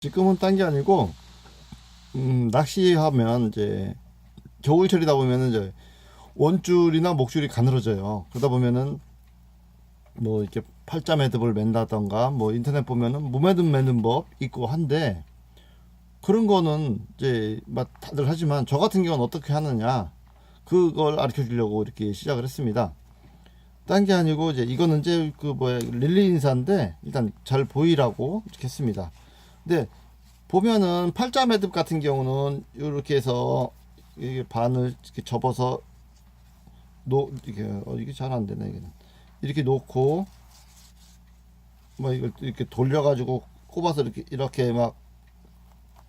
지금은 딴 게 아니고 낚시하면 이제 겨울철이다 보면은 이제 원줄이나 목줄이 가늘어져요. 그러다 보면은 뭐 이렇게 팔자 매듭을 맨다던가 뭐 인터넷 보면은 무매듭 매는 법 있고 한데, 그런 거는 이제 막 다들 하지만 저 같은 경우는 어떻게 하느냐, 그걸 가르쳐 주려고 이렇게 시작을 했습니다. 딴 게 아니고 이제 이거는 이제 그 뭐야 릴리 인사인데 일단 잘 보이라고 이렇게 했습니다. 근데 보면은 팔자 매듭 같은 경우는 이렇게 해서 이게 반을 이렇게 접어서 이게 잘 안 되네. 이게 이렇게 놓고 뭐 이걸 이렇게 돌려가지고 꼽아서 이렇게 막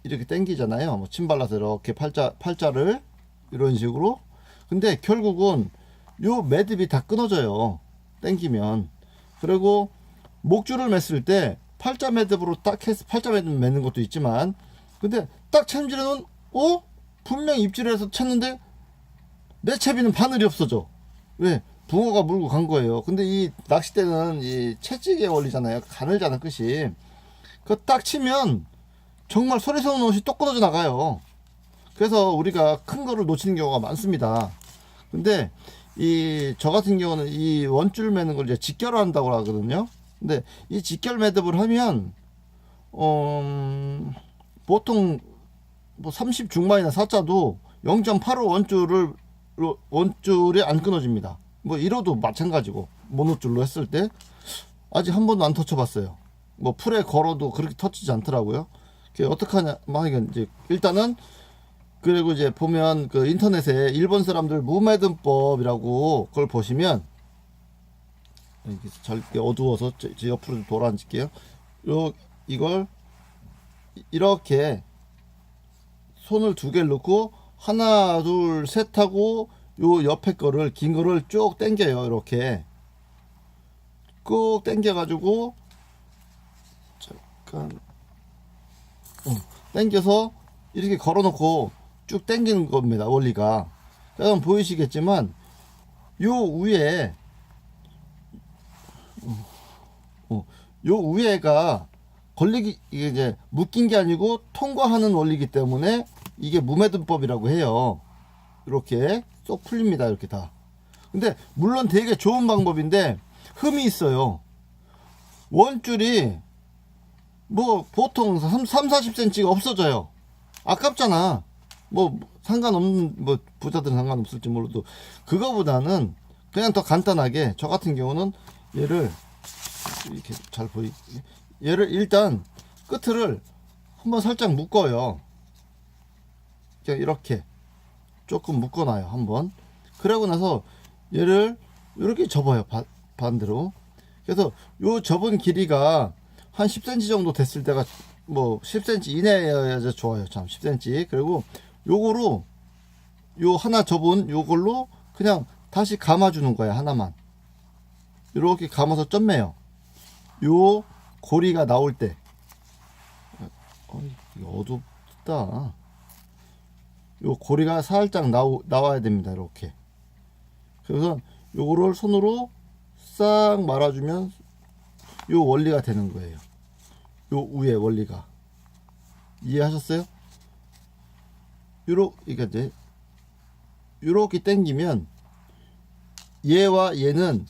이렇게 당기잖아요. 뭐 침 발라서 이렇게 팔자를 이런 식으로. 근데 결국은 요 매듭이 다 끊어져요, 당기면. 그리고 목줄을 맸을 때 팔자 매듭으로 딱 해서 팔자 매듭 매는 것도 있지만, 근데 딱 챔질은 분명 입질해서 쳤는데 내 채비는 바늘이 없어져. 왜? 붕어가 물고 간 거예요. 근데 이 낚싯대는 이 채찍의 원리잖아요. 가늘잖아, 끝이. 그거 딱 치면 정말 소리 소문 없이 똑 끊어져 나가요. 그래서 우리가 큰 거를 놓치는 경우가 많습니다. 근데 저 같은 경우는 이 원줄 매는 걸 이제 직결을 한다고 하거든요. 근데 이 직결 매듭을 하면 보통 뭐 30 중반이나 4자도 0.85 원줄이 안 끊어집니다. 뭐 1호도 마찬가지고 모노줄로 했을 때 아직 한 번도 안 터쳐봤어요. 뭐 풀에 걸어도 그렇게 터치지 않더라고요. 그게 어떡하냐, 막 이제 일단은, 그리고 이제 보면 그 인터넷에 일본 사람들 무매듭법이라고 그걸 보시면, 이렇게 잘 어두워서 제 옆으로 돌아 앉을게요. 이걸 이렇게 손을 두 개를 넣고 하나 둘 셋 하고 요 옆에 거를 긴 거를 쭉 당겨요. 이렇게 꾹 당겨 가지고 잠깐 당겨서 이렇게 걸어 놓고 쭉 당기는 겁니다, 원리가. 여러분 보이시겠지만 요 위에 요 위에가 걸리기, 이게 이제 묶인 게 아니고 통과하는 원리이기 때문에 이게 무매듭법이라고 해요. 이렇게 쏙 풀립니다, 이렇게 다. 근데 물론 되게 좋은 방법인데 흠이 있어요. 원줄이 뭐 보통 30-40cm가 없어져요. 아깝잖아. 뭐 상관없는, 뭐 부자들은 상관없을지 몰라도 그거보다는 그냥 더 간단하게, 저 같은 경우는 얘를 이렇게 잘 얘를 일단 끝을 한번 살짝 묶어요. 그냥 이렇게 조금 묶어놔요, 한번. 그러고 나서 얘를 이렇게 접어요, 반대로. 그래서 요 접은 길이가 한 10cm 정도 됐을 때가, 뭐 10cm 이내여야 좋아요, 참. 10cm. 그리고 요거로 요 하나 접은 요걸로 그냥 다시 감아주는 거야, 하나만. 이렇게 감아서 점매요. 요 고리가 나올 때, 어둡다. 요 고리가 살짝 나와야 됩니다, 이렇게. 그래서 요거를 손으로 싹 말아주면 요 원리가 되는 거예요. 요 위에 원리가. 이해하셨어요? 이제 요렇게 당기면 얘와 얘는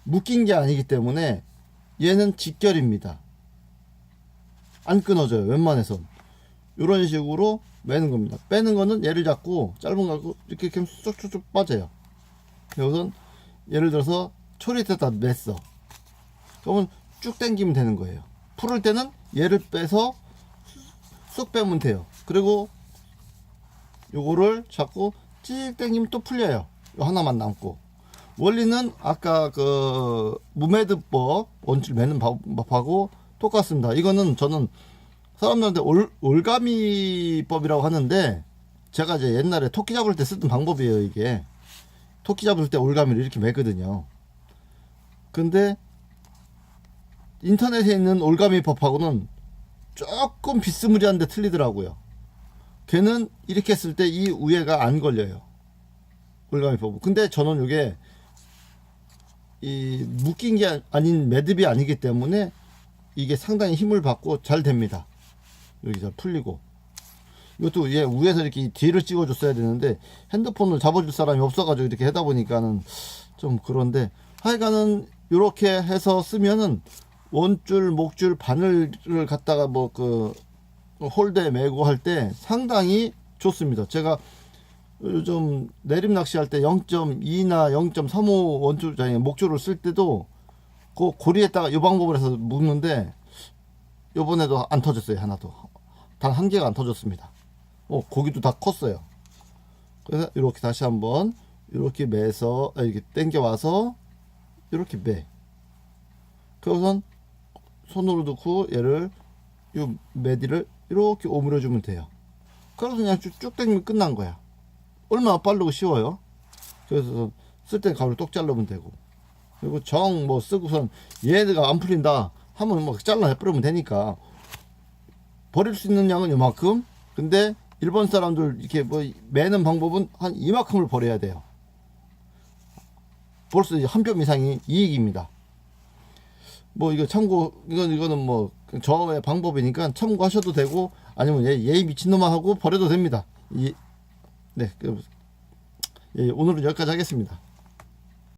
묶인 게 아니기 때문에 얘는 직결입니다. 안 끊어져요, 웬만해선. 이런 식으로 매는 겁니다. 빼는 거는 얘를 잡고 짧은 거 이렇게 쏙쏙쏙 빠져요. 여기선 예를 들어서 초리대다 맸어. 그러면 쭉 당기면 되는 거예요. 풀을 때는 얘를 빼서 쏙 빼면 돼요. 그리고 요거를 잡고 찌익 당기면 또 풀려요. 요 하나만 남고. 원리는 아까 그 무매듭법 원줄 매는 방법하고 똑같습니다. 이거는 저는 사람들한테 올가미법이라고 하는데, 제가 이제 옛날에 토끼 잡을 때 쓰던 방법이에요, 이게. 토끼 잡을 때 올가미를 이렇게 매거든요. 근데 인터넷에 있는 올가미법하고는 조금 비스무리한데 틀리더라고요. 걔는 이렇게 했을 때 이 위에가 안 걸려요, 올가미법. 근데 저는 이게 이 묶인 게 아닌 매듭이 아니기 때문에 이게 상당히 힘을 받고 잘 됩니다. 여기 잘 풀리고. 이것도 얘 위에서 이렇게 뒤를 찍어줬어야 되는데 핸드폰을 잡아줄 사람이 없어가지고 이렇게 하다 보니까는 좀 그런데, 하여간은 이렇게 해서 쓰면은 원줄, 목줄, 바늘을 갖다가 뭐 그 홀대에 메고 할 때 상당히 좋습니다. 제가 요즘 내림 낚시할 때 0.2나 0.35 원줄, 아니 목줄을 쓸 때도 그 고리에다가 이 방법을 해서 묶는데 요번에도 안 터졌어요. 하나도. 단 한 개가 안 터졌습니다. 고기도 다 컸어요. 그래서 이렇게 다시 한번 이렇게 매서 이렇게 당겨 와서 이렇게 매. 그래서 손으로 넣고 얘를 이 매디를 이렇게 오므려 주면 돼요. 그래서 그냥 쭉 당기면 끝난 거야. 얼마나 빠르고 쉬워요. 그래서 쓸 때 가위로 똑 자르면 되고, 그리고 정 뭐 쓰고선 얘가 안 풀린다 하면 뭐 잘라 버리면 되니까. 버릴 수 있는 양은 이만큼. 근데 일본 사람들 이렇게 뭐 매는 방법은 한 이만큼을 버려야 돼요. 벌써 한 뼘 이상이 이익입니다. 뭐 이거 참고, 이거는 뭐 저의 방법이니까 참고하셔도 되고, 아니면 얘 미친놈아 하고 버려도 됩니다. 네, 오늘은 여기까지 하겠습니다.